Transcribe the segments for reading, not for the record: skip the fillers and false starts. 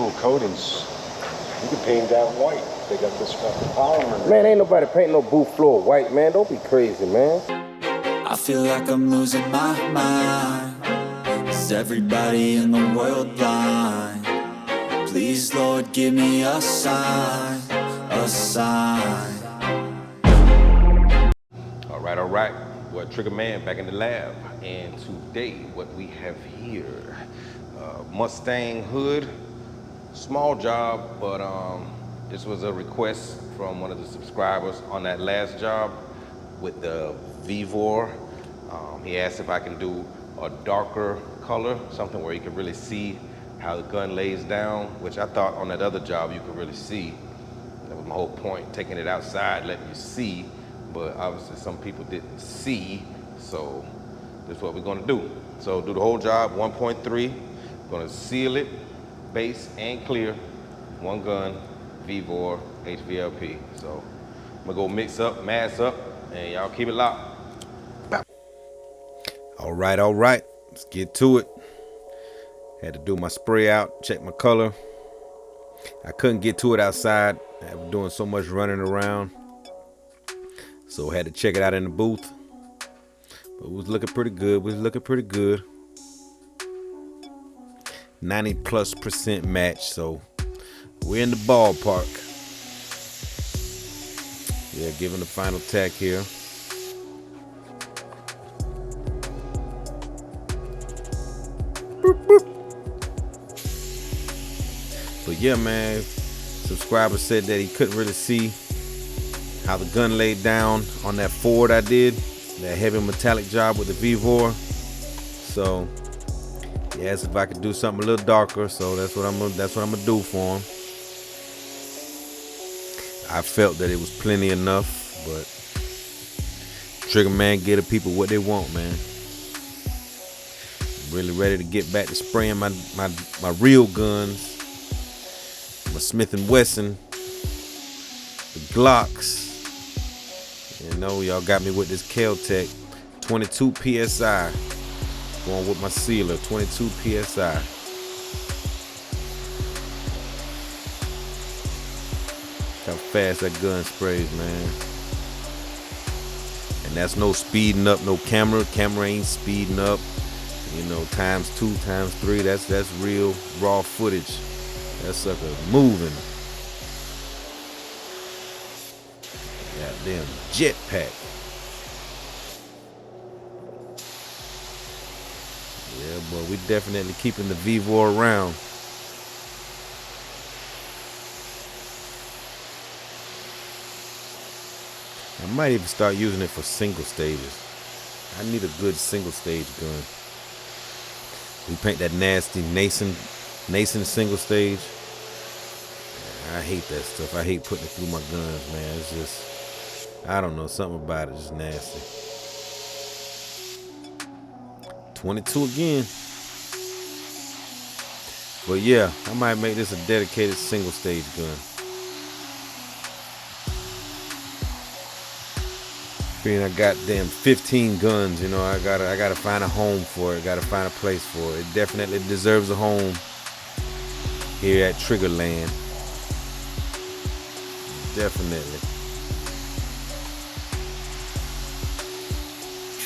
cool coatings. You can paint that white. They got this fucking polymer. Man, ain't nobody painting no booth floor white, man. Don't be crazy, man. I feel like I'm losing my mind. Is everybody in the world blind? Please, Lord, give me a sign, a sign. All right. Well, Trigger Man back in the lab. And today, what we have here, Mustang hood. Small job, but this was a request from one of the subscribers on that last job with the Vevor. He asked if I can do a darker color, something where you can really see how the gun lays down, which I thought on that other job you could really see. That was my whole point, taking it outside, letting you see, but obviously some people didn't see, so this is what we're gonna do. So do the whole job, 1.3, gonna seal it, base and clear, one gun, Vevor, HVLP. So I'm gonna go mix up, mass up, and y'all keep it locked. All right, let's get to it. Had to do my spray out, check my color. I couldn't get to it outside. I was doing so much running around. So I had to check it out in the booth. But it was looking pretty good. 90+% match, so we're in the ballpark. Yeah, giving the final tack here. Boop, boop. But yeah, man, subscriber said that he couldn't really see how the gun laid down on that Ford I did, that heavy metallic job with the Vevor. So he asked if I could do something a little darker, so that's what I'm gonna do for him. I felt that it was plenty enough, but Trigger Man get the people what they want, man. I'm really ready to get back to spraying my real guns, my Smith & Wesson, the Glocks. You know, y'all got me with this Kel-Tec 22 PSI. Going with my sealer, 22 PSI. How fast that gun sprays, man. And that's no speeding up, no camera. Camera ain't speeding up. You know, ×2, ×3. That's real raw footage. That sucker moving. Goddamn jetpack. Yeah, but we definitely keeping the Vevor around. I might even start using it for single stages. I need a good single stage gun. We paint that nasty Nason single stage. I hate that stuff. I hate putting it through my guns, man. It's just, I don't know, something about it just nasty. 22 again. But yeah, I might make this a dedicated single stage gun. Being I got damn 15 guns, you know, I gotta find a home for it, gotta find a place for it. It definitely deserves a home here at Triggerland. Definitely.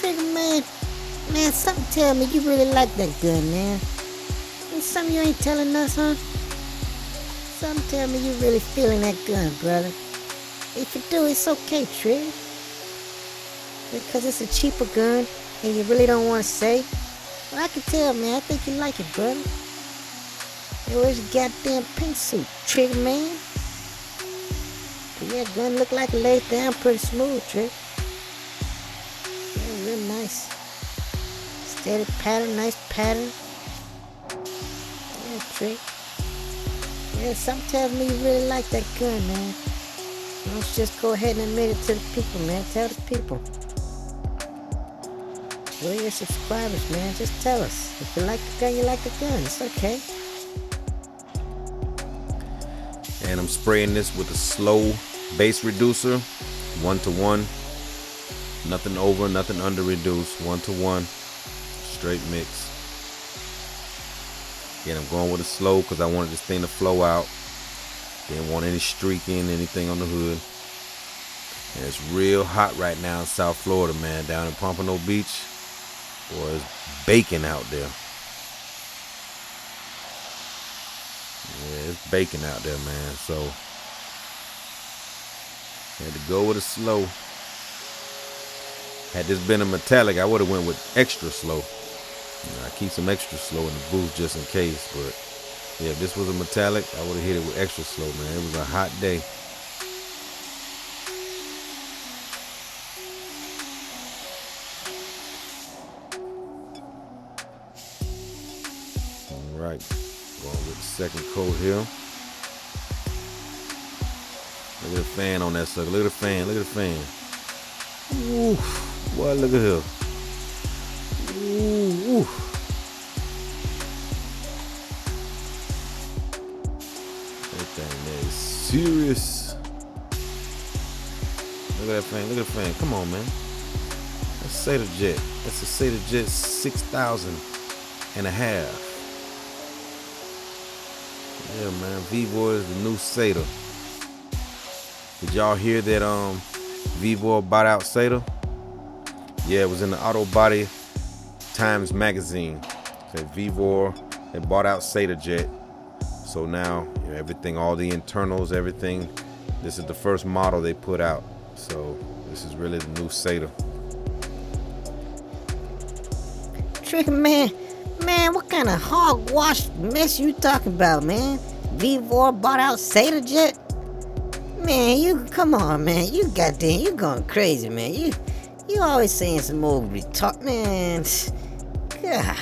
Trigger man, something tell me you really like that gun, man. Ain't something you ain't telling us, huh? Something tell me you really feeling that gun, brother. If you do, it's okay, Trig. Because it's a cheaper gun and you really don't want to say. Well, I can tell, man. I think you like it, brother. Hey, where's your goddamn pink suit, Trigger man? But yeah, gun look like it lays down pretty smooth, Trig. Yeah, real nice. Steady pattern, nice pattern. Yeah, Trig. Yeah, something tells me you really like that gun, man. Why don't you just go ahead and admit it to the people, man. Tell the people. We're your subscribers, man. Just tell us. If you like the gun, you like the gun. It's okay. And I'm spraying this with a slow base reducer, 1:1. Nothing over, nothing under reduce, 1:1. Straight mix. Again, I'm going with it slow because I wanted this thing to flow out. Didn't want any streaking, anything on the hood. And it's real hot right now in South Florida, man. Down in Pompano Beach, boy, it's baking out there. Yeah, it's baking out there, man. So, had to go with it slow. Had this been a metallic, I would have went with extra slow. I keep some extra slow in the booth just in case, but yeah, if this was a metallic, I would have hit it with extra slow, man. It was a hot day. All right, going with the second coat here. Look at the fan on that sucker. Look at the fan. Look at the fan. Ooh, boy, look at here. Ooh, ooh. That thing there is serious. Look at that fan. Look at the fan. Come on, man. That's Seder Jet. That's a Seder Jet 6,000 and a half. Yeah, man. Vevor is the new Seder. Did y'all hear that Vevor bought out Seder? Yeah, it was in the Auto Body Times magazine. Said Vevor had bought out Seder Jet. So now, you know, everything, all the internals, everything, this is the first model they put out. So this is really the new Seder. Trigger man, what kind of hogwash mess you talking about, man? Vevor bought out Seder Jet? Man, you come on, man. You goddamn, you going crazy, man. You always saying some old retard, man. God.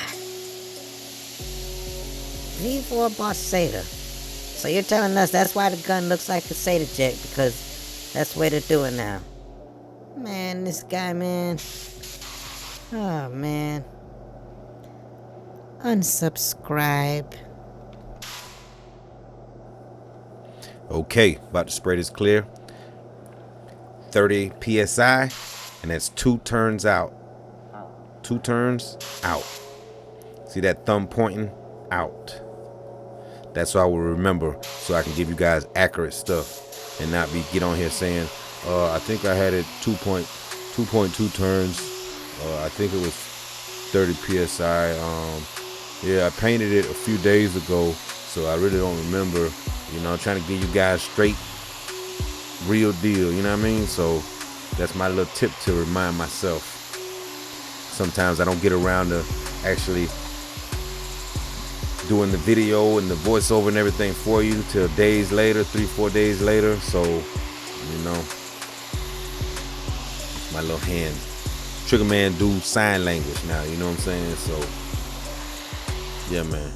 Vevor bought Seder. So you're telling us that's why the gun looks like a Seder Jet, because that's the way they're doing now. Man, this guy, man. Oh, man. Unsubscribe. Okay, about to spray this clear. 30 PSI, and that's 2 turns out. 2 turns out. See that thumb pointing? Out. That's what I will remember, so I can give you guys accurate stuff and not get on here saying, I think I had it 2.2 turns. I think it was 30 PSI. Yeah, I painted it a few days ago, so I really don't remember. You know, I'm trying to give you guys straight, real deal, you know what I mean? So that's my little tip to remind myself. Sometimes I don't get around to actually doing the video and the voiceover and everything for you till days later, 3-4 days later. So, you know, my little hand. Trigger man do sign language now, you know what I'm saying? So, yeah, man.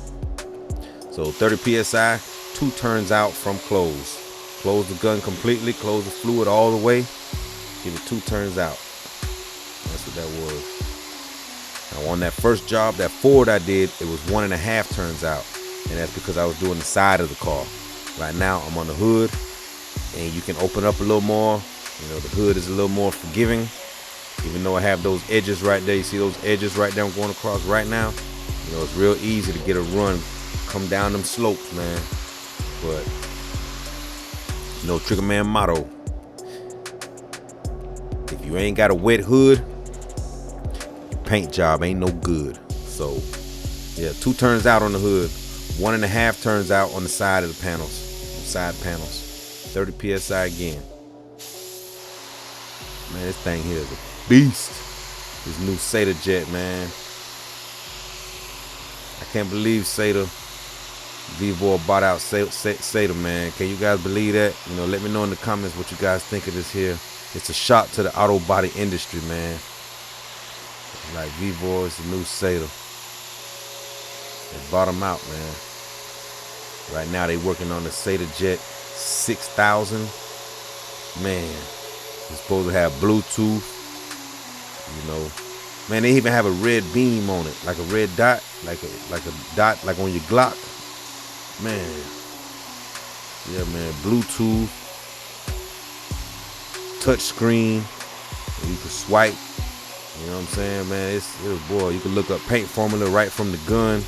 So 30 PSI, 2 turns out from close. Close the gun completely, close the fluid all the way, give it 2 turns out. That's what that was. Now on that first job, that Ford I did, it was 1.5 turns out. And that's because I was doing the side of the car. Right now I'm on the hood, and you can open up a little more. You know, the hood is a little more forgiving. Even though I have those edges right there, you see those edges right there I'm going across right now? You know, it's real easy to get a run, come down them slopes, man. But, you know, Trigger man motto, if you ain't got a wet hood, your paint job ain't no good. So, yeah, 2 turns out on the hood, 1.5 turns out on the side of the panels, side panels. 30 PSI again. Man, this thing here is a beast. This new Seder Jet, man. I can't believe Vevor bought out Seder, man. Can you guys believe that? You know, let me know in the comments what you guys think of this here. It's a shot to the auto body industry, man. Like Vevor is the new Seder. They bought them out, man. Right now they working on the Seder Jet 6,000. Man, it's supposed to have Bluetooth. You know, man, they even have a red beam on it, like a red dot, like a dot, like on your Glock. Man, yeah, man, Bluetooth, touch screen, you can swipe. You know what I'm saying, man? It's boy, you can look up paint formula right from the gun.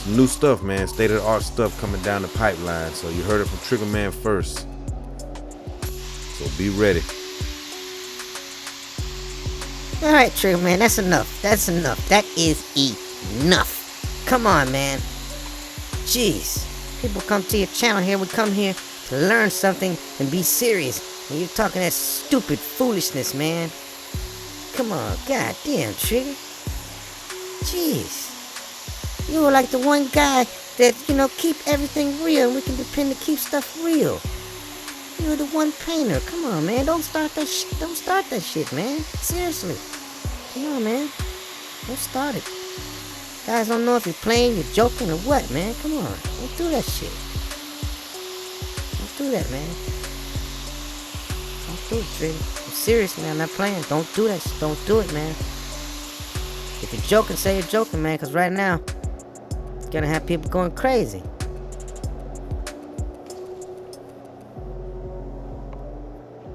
Some new stuff, man. State-of-the-art stuff coming down the pipeline. So you heard it from Trigger Man first. So be ready. All right, Trigger Man, that's enough. That's enough. That is enough. Come on, man. Jeez. People come to your channel here. We come here to learn something and be serious. And you're talking that stupid foolishness, man. Come on. God damn, Trigger. Jeez. You were like the one guy that, keep everything real. And we can depend to keep stuff real. You're the one painter. Come on, man. Don't start that shit, man. Seriously. Come on, man. Don't start it. Guys don't know if you're playing, you're joking, or what, man. Come on. Don't do that shit. Don't do that, man. Don't do it, Trigger. I'm serious, man. I'm not playing. Don't do that shit. Don't do it, man. If you're joking, say you're joking, man. Because right now, it's going to have people going crazy.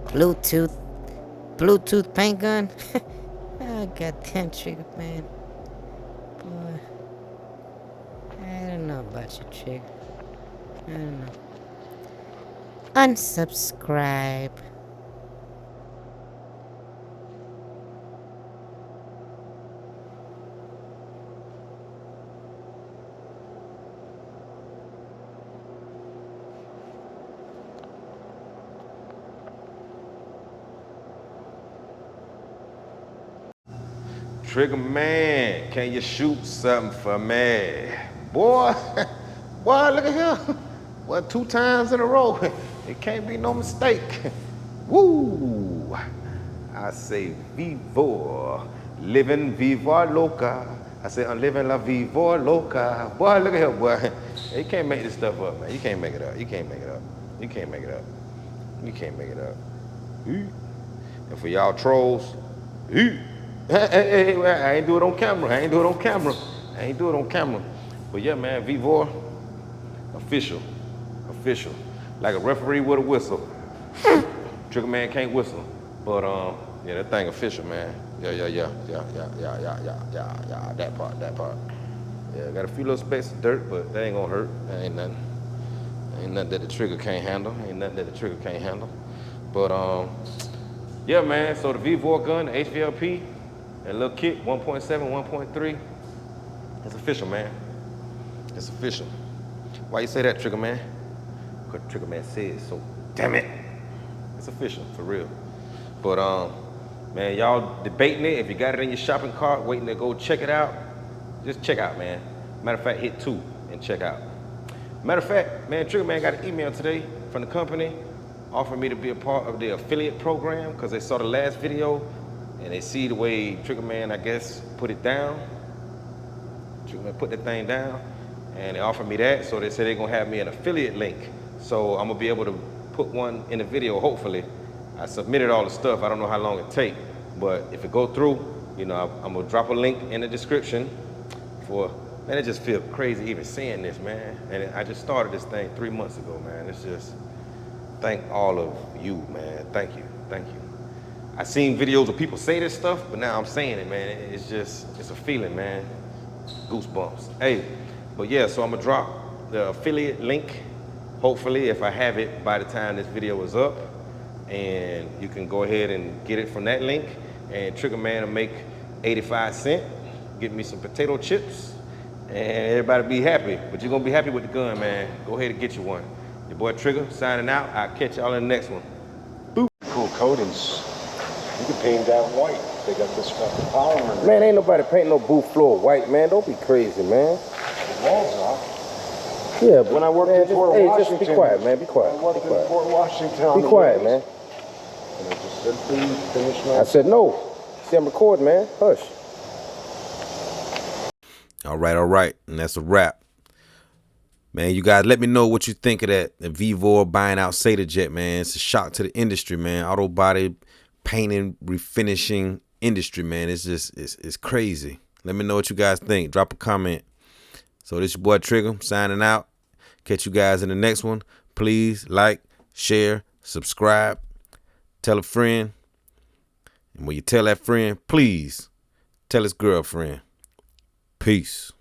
Bluetooth paint gun. Oh, goddamn, Trigger, man. Boy, I don't know about you, Trigger. I don't know. Unsubscribe. Trigger Man, can you shoot something for me? Boy, boy, look at here. Boy, 2 times in a row. It can't be no mistake. Woo! I say Vevor, living Vevor loca. I say I'm living la Vevor loca. Boy, look at here, boy. You can't make this stuff up, man. You can't make it up. You can't make it up. You can't make it up. You can't make it up. And for y'all trolls, hey, I ain't do it on camera. I ain't do it on camera. But yeah, man, Vevor, official. Like a referee with a whistle. Trigger Man can't whistle. But yeah, that thing official, man. Yeah. That part. Yeah, got a few little specks of dirt, but that ain't gonna hurt. That ain't nothing. Ain't nothing that the trigger can't handle. But yeah, man. So the Vevor gun, the HVLP, that little kit, 1.7, 1.3. It's official, man. It's official. Why you say that, Trigger Man? Because Trigger Man said so. Damn it. It's official, for real. But man, y'all debating it. If you got it in your shopping cart, waiting to go check it out, just check out, man. Matter of fact, hit 2 and check out. Matter of fact, man, Trigger Man got an email today from the company offering me to be a part of the affiliate program because they saw the last video and they see the way Trigger Man, I guess, put it down. Trigger Man put that thing down and they offered me that. So they said they're gonna have me an affiliate link. So I'm gonna be able to put one in the video, hopefully. I submitted all the stuff. I don't know how long it take, but if it go through, I'm gonna drop a link in the description for, man, it just feels crazy even saying this, man. And I just started this thing 3 months ago, man. It's just, thank all of you, man. Thank you. I seen videos of people say this stuff, but now I'm saying it, man. It's a feeling, man. Goosebumps. Hey, but yeah, so I'm gonna drop the affiliate link, hopefully, if I have it by the time this video is up. And you can go ahead and get it from that link. And Trigger Man will make 85 cents, get me some potato chips, and everybody be happy. But you're gonna be happy with the gun, man. Go ahead and get you one. Your boy Trigger signing out. I'll catch y'all in the next one. Cool coatings. You can paint that white. They got this fucking polymer. Man, ain't nobody painting no booth floor white, man. Don't be crazy, man. The walls off. Yeah, but When I worked man, in Fort Washington. just be quiet, man. Be quiet. I worked in Fort Washington. Be quiet, man. And I just said, please finish my... I said no. See, I'm recording, man. Hush. All right. And that's a wrap. Man, you guys let me know what you think of that. The Vevor buying out SataJet, man. It's a shock to the industry, man. Auto body painting, refinishing industry, man. It's just, it's crazy. Let me know what you guys think. Drop a comment. So this your boy Trigger signing out. Catch you guys in the next one. Please like, share, subscribe, tell a friend. And when you tell that friend, please tell his girlfriend. Peace.